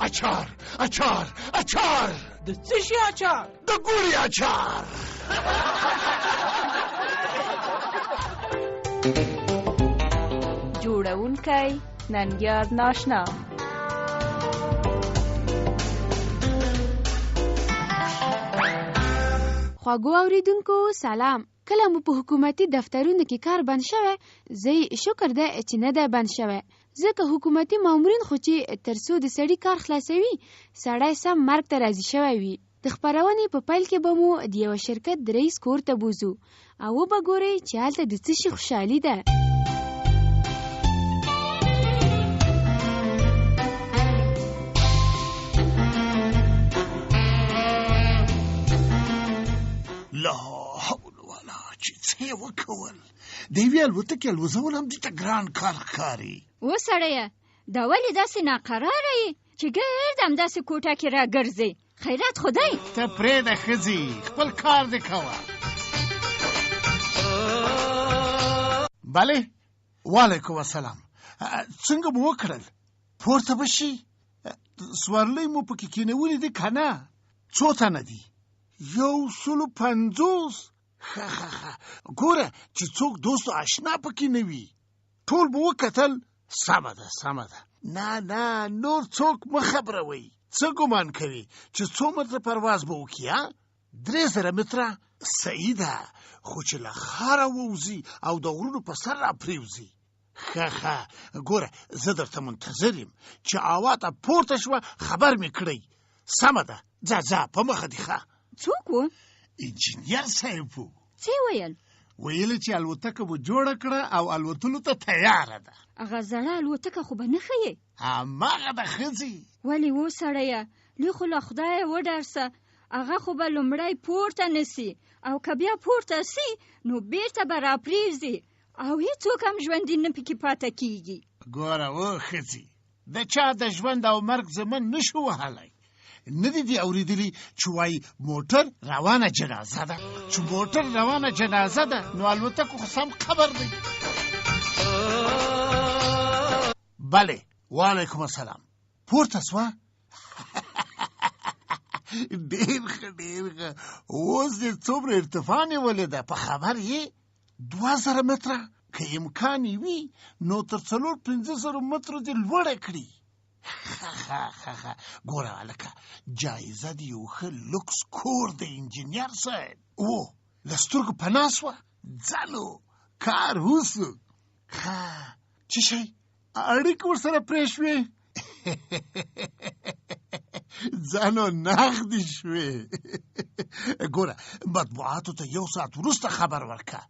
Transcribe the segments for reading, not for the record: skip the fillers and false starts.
اچار اچار اچار. د څه شي اچار؟ د ګوري اچار. جوړونکی ننګیار ناشنا. خواږو اوریدونکو سلام. کله مو په حکومتي دفترونو کې کار بند شوی، زه شکر ده چې نه ده بند شوی، ځکه حکومتي مامورین خو چې تر څو د سړي کار خلاصوي سړی سم مرګ ته راضي شوی وي. د خپرونې په پیل کې به مو د یوه شرکت د رئیس کور ته بوزو او به ګورئ چې هلته د څه شي خوشحالي ده. لا حول ولا چې څه وکول. د یوې الوتکې الوزول هم دې ته ګران کار ښکاري. و سړیه، دا ولې داسې ناقراره یې چې ګرد همداسې کوټه کې راګرځې؟ خیرات خدای ته پرېږده ښځې، خپل کار دې کوه. بله، وعلیکم السلام. څنګه مو وکړل؟ پورته به شي؟ سوارلۍ مو پکې کېنولي دي که نه؟ څو تنه دي؟ 150. ښه ګوره چې څوک دوست و اشنا پکې نه وي. ټول به وکتل. سمه ده سمه ده. نه نور څوک مه خبروئ. څه ګمان کوي چې څو متره پرواز به وکړي؟ 3000 متره؟ صحیح ده، خو چې له ښاره ووځي او د غرونو په سر را پرېوځي. ښه ګوره زه درته منتظر یم چې هوا ته پورته شوه خبر مې کړئ. سمه ده، ځه په مخه دې. ښه څوک و؟ انجینیر صاحب و. څه ویل؟ ویل چې الوتکه به جوړه کړه او الوتلو ته تیاره ده. هغه زړه الوتکه خو به نه ښیې؟ هماغه ده ښځې. ولې و سړیه، لږ خو له خدایه وډارسه. هغه خو به لومړی پورته نسي او که بیا پورته سي نو بیرته به راپرېږدي او هېڅوک هم ژوندي نه پکې پاته کېږي. ګوره و ښځې، د چا د ژوند او مرګ زمن نشو وهلی. نه دي اورېدلي چې وایي موټر روانه جنازه ده؟ چې موټر روانه جنازه ده نو الوتکو خو سم قبر دی. بله، وعلیکم السلام. پورته سوه؟ ډېر ښه. اوس دې څومره ارتفاع نیولې ده په خبر یې؟ 2000 متره. که امکان یې وي نو تر 4-500 مترو دې لوړه کړي. ښه ګوره هلکه، جایزه دې یو ښه لوکس کور دی انجینیر صاحب. له سترګو پناه سوه. ځلو کار وسو. ښه څه شی اړیکې ورسره پرې شوې؟ ځانو نغدې شوې. ګوره مطبوعاتو ته 1 ساعت وروسته خبر ورکه.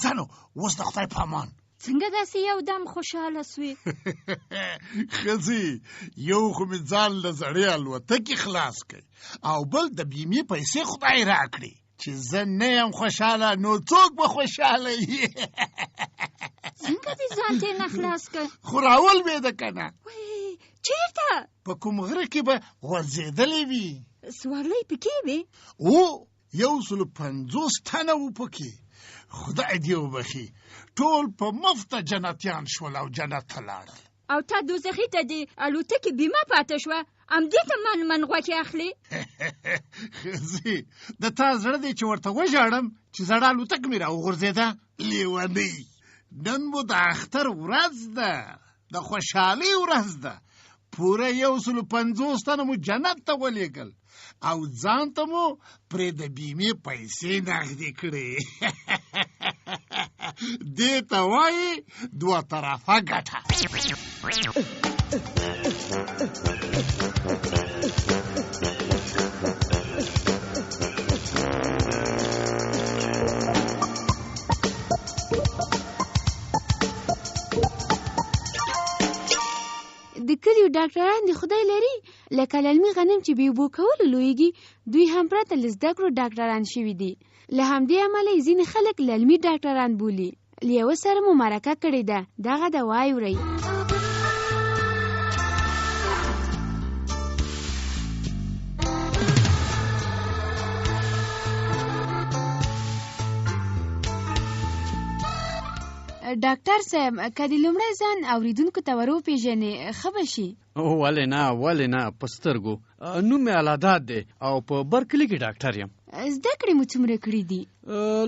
ځانو اوس د خدای په امان. څنګه داسې یو دم خوشحاله سوې؟ ښځې، یو خو مې ځان له زړې الوتکې خلاص کړ او بل د بیمې پیسې خدای راکړې. چې زه نه یم خوشحاله نو څوک به خوشحاله وي؟ څنګه دې ځان ته نه خلاص کړ؟ خو راولوېده که نه؟ چېرته؟ په کوم غره کې به غورځېدلې وي. سوارلۍ پکې وې؟ 150 تنه و پکې. خدای دې وبخي، ټول په مفته جنتیان شول او جنت ته لاړل. او تا دوزخي ته دې الوتکې بیمه پاته شوه، همدې ته من غوښې اخلي؟ ښځې، د تا زړه دی چې ورته وژاړم چې زړه الوتکه مې راوغورځېده؟ لیونۍ، نن مو د اختر ورځ ده، د خوشحالۍ ورځ ده. پوره 150 تنه مو جنت ته ولېږل او ځان ته مو پرې د بیمې پیسې نغدې کړې. دې ته وایي 2 طرفه ګټه. د کلیو ډاکټران د خدای لري، لکه للمي غنم چې بې اوبو کولو لویږي، دوی هم پرته له زده کړو ډاکټران شوي دي. له همدې امله ځینې خلک للمي ډاکټران بولي. له یوه سره مو مرکه کړې ده، دغه ده واورئ. ډاکټر صاحب که د لومړی ځان اوریدونکو ته ور وپېژنې ښه به شي. ولې نه په سترګو. نوم مې الاداد دی او په برکلي کې ډاکټر یم. زده کړې مو څومره کړي دي؟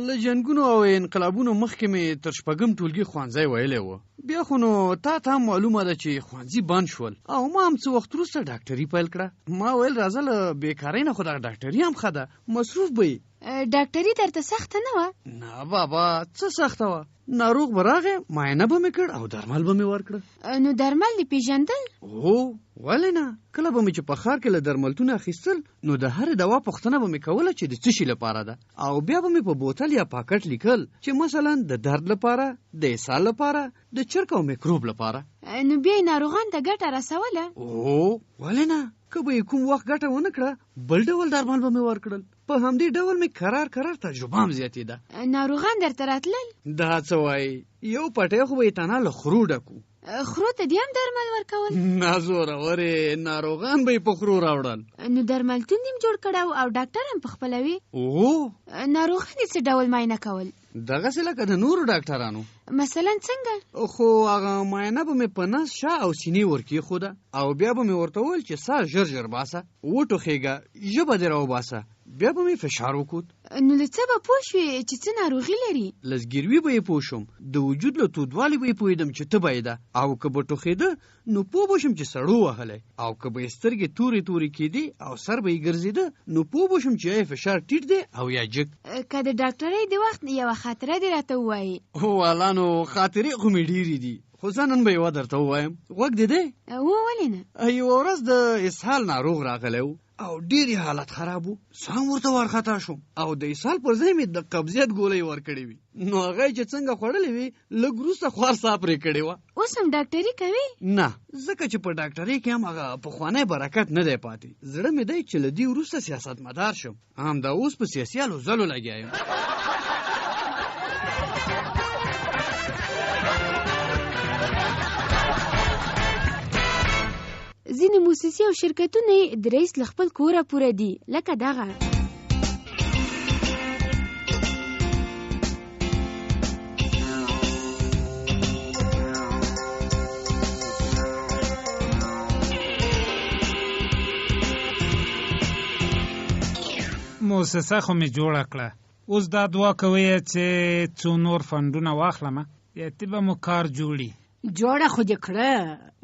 له جنګونو او انقلابونو مخکې مې تر 6 ټولګي ښوونځی ویلی و. بیا خو نو تا ته هم معلومه ده چې ښوونځي بند شول او ما هم څه وخت وروسته ډاکټري پیل کړه. ما ویل راځه له بېکارۍ نه خو دغه ډاکټري هم ښه ده، مصروف به یې. ډاکټري درته سخته نه وه؟ نه بابا څه سخته وه. ناروغ به راغی، معاینه به مې کړ او درمل به مې ورکړه. نو درمل دې پېژندل؟ هو ولې نه. کله به مې چې په ښار کې له درملتونه اخیستل نو د هرې دوا پوښتنه به مې کوله چې د څه شي لپاره ده او بیا به مې په بوتل یا پاکټ لیکل چې مثلا د درد لپاره، د اسهال لپاره، د چرک او میکروب لپاره. نو بیا یې ناروغان ته ګټه رسوله؟ ولې نه. که به یې کوم وخت ګټه ونه کړه بل ډول درمل به مې ورکړل. په همدې ډول مې کرار تجربه هم زیاتېده. ناروغان درته راتلل؟ دا څه وایي، یو پټی خو به یې تنه له خرو ډکو. خرو ته دې هم درمل ورکول؟ نه زورورې، ناروغان به یې په خرو راوړل. نو درملتون دې هم جوړ کړی او ډاکټر هم پخپله وي؟ ناروغان دې څه ډول معاینه کول؟ دغسې لکه د نورو ډاکټرانو. مثلا څنګه؟ خو هغه معاینه به مې په نس، شا او سینې ورکېښوده او بیا به مې ورته وویل چې ساه ژر باسه، وټوخېږه، ژبه دې راوباسه. بیا به مې فشار وکوت. نو له څه به پوه شوې چې څه ناروغي لري؟ له زګیروي به یې پوه شوم، د وجود له تودوالي به یې پوهېدم چې تبه یې ده، او که به ټوخېده نو پوه به شم چې سړو وهلی، او که به یې سترګې تورې کېدې او سر به یې ګرځېده نو پوه به شم چې یا فشار ټیټ دی او یا جګ. که د ډاکټرۍ د وخت یوه خاطره دې راته ووایي. والا نو خاطرې خو مې ډېرې دي، خو زه نن به یوه درته ووایم. غوږ دې دی؟ ولې نه. یوه ورځ د اسهال ناروغ راغلی و او ډېر یې حالت خراب و. سم ورته وارخطا شوم او د اسهال پر ځای مې د قبضیت ګولۍ ورکړې وي. نو هغه یې چې څنګه خوړلې وي لږ وروسته خوار ساه پرې کړې وه. اوس هم ډاکټري کوي؟ نه، ځکه چې په ډاکټرۍ کې هم هغه پخوانی برکت نه دی پاتې. زړه مې دی چې له دې وروسته سیاستمدار شم. همدا اوس په سیاسي هلو ځلو لګیا یم. ځینې موسسې او شرکتونه د رئیس له خپل کوره پوره دي، لکه دغه. موسسه خو مې جوړه کړه، اوس دا دعا کوي چې څو نور فنډونه واخلم یا به مو کار جوړي. جوړه خو دې کړه،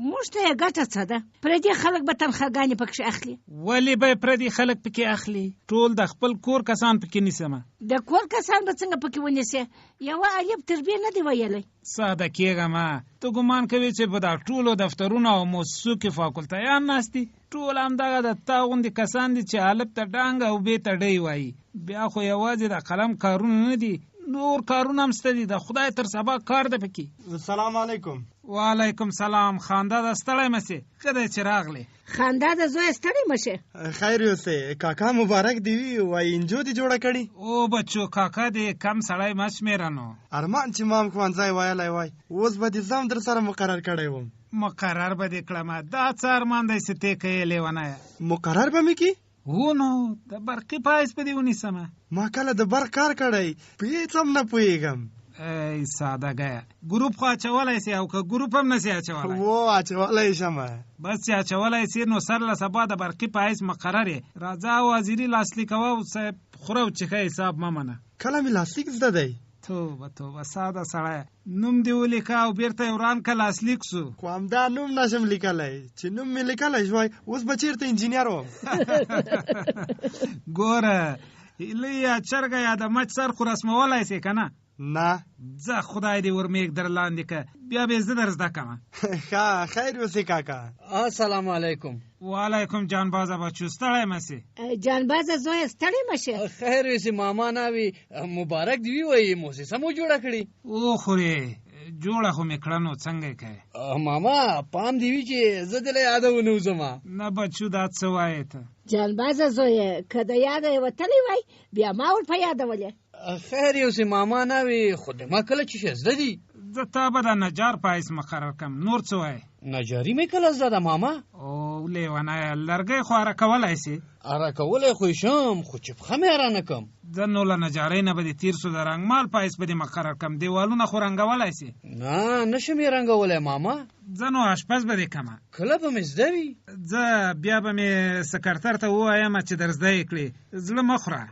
موږ ته یې ګټه څه ده؟ پردي خلک به تنخواګانې پکښې اخلي. ولې به پردي خلک پکې اخلي؟ ټول د خپل کور کسان پکې نیسمه. د کور کسان به څنګه پکې ونیسي؟ یوه الف تربیه نه دی ویلی. ساده کېږه ما، ته ګمان کوې چې په دا ټولو دفترونو او موسسو کې فاکولتیان ناست دي؟ ټول همدغه د تا غوندې کسان دي چې الف ته ډانګ او بې ته ډۍ وایي. بیا خو یوازې د قلم کارونه نه دي، نور کارونه هم شته دي. د خدای تر سبا کار ده پکې. السلام علیکم. وعلیکم سلام. خانده ده ستړی مسې؟ ښه دی چې راغلی. خانده ده زوی ستړی مشه. خیر یوسې، کاکا مبارک دی وي، وایي انجو دې جوړه کړي. او بچو کاکا دې کم سړی مه شمېره نو. ارمان چې ما هم ښوونځی ویلی وای، اوس به دې زه هم در سره مقرر کړی وم. مقرر به دې کړم. دا څه ارمان دی چې تی کوې لیونیه؟ مقرر به مې کړي؟ هو نو د برقي پایس به دې ونیسمه. ما کله د برق کار کړی، په هېڅ هم نه پوهېږم. ای ساده ګیه، ګروپ خو اچولی سي او که ګروپ هم نه سي اچولی؟ اچولی شمه. بس چې اچولی سي نو سر له سبا د برقي پایس مقرر یې. راځه وزیري لاسلیک کوه او صاحب خوره او چیښه حساب مه منه. کله مې لاسلیک زده دی؟ توبه ساده سړی، نوم دې ولیکه او بیرته یې وران که لاسلیک سو. خو همدا نوم نشم لیکلی، چې نوم مې لیکلی شوی اوس به چېرته انجینیر وم. ګوره هیلۍ یا چرګه یا د مچ سر خو رسمولی سې که نه؟ نه. ځه خدای دې ورمېږ در لاندې که، بیا به زه در زده کړم. ښه خیر اوسې کاکا. السلام علیکم. وعلیکم جانبازه بچو، ستړی مسې؟ جانبازه زویه ستړی مشه. خیر اوسې ماما ناوي، مبارک دې وي، وایي موسسه مو جوړه کړې. وخورې جوړه خو مې کړه، نو څنګه یې کوې؟ ماما پام دې وي چې زه دې له یاده ونه وځم. نه بچو دا څه وایې ته؟ جانبازه زویه که د یاده یې وتلی وای بیا ما ور په یادولې. خیر یوسې ماما ناوي، خو د ما کله چې زده دي. زه تا به د نجار پایس مقرر کم. نور څه وایې؟ نجاري مې کله زده ده ماما. او لیونیه، لرګی خو اره کولی سې؟ اره کولی خو یې شم، خو چې پښه مې اره نه کم. زه نو له نجارۍ نه به دې تیر سو د رنګمال پایس به دې مقرر کم دیوالونه خو رنګولی سي نه نشم یې رنګولی ماما زه نو اشپز به دې کمه کله به مې زده وي زه بیا به مې سکرتر ته ووایم چې در زده یې کړي زړه مه خوره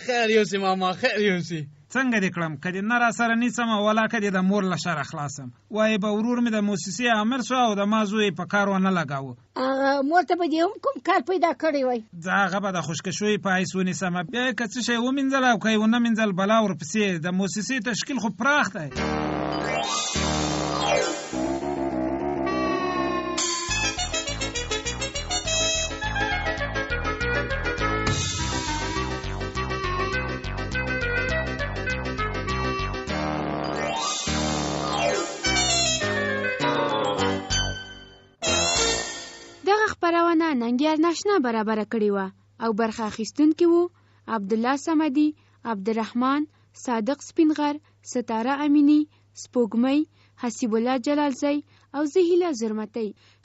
خیر یوسي ماما خیر یوسي څنګه دې کړم که دې نه را سره نیسم ولا که دې د مور له شره خلاصم وایي به ورور مې د موسسې امر سو او د ما زوی په کار ونه لګاوه مور ته به دې هم کوم کار پیدا کړی وای زه هغه به د خوشکشوی په حیث ونیسم بیا یې که څه شی ومینځل او که یې ونه مینځل بلا ورپسې د موسسې تشکیل خو پراخ دی خپرونه ننګیال ناشنا برابر کړې وه او برخه اخیستونکي وو عبدالله صمدي، عبدالرحمن، صادق سپینغر، ستاره امینی، سپوږمۍ، حسیب الله جلالزی او زه هیله زرمتی.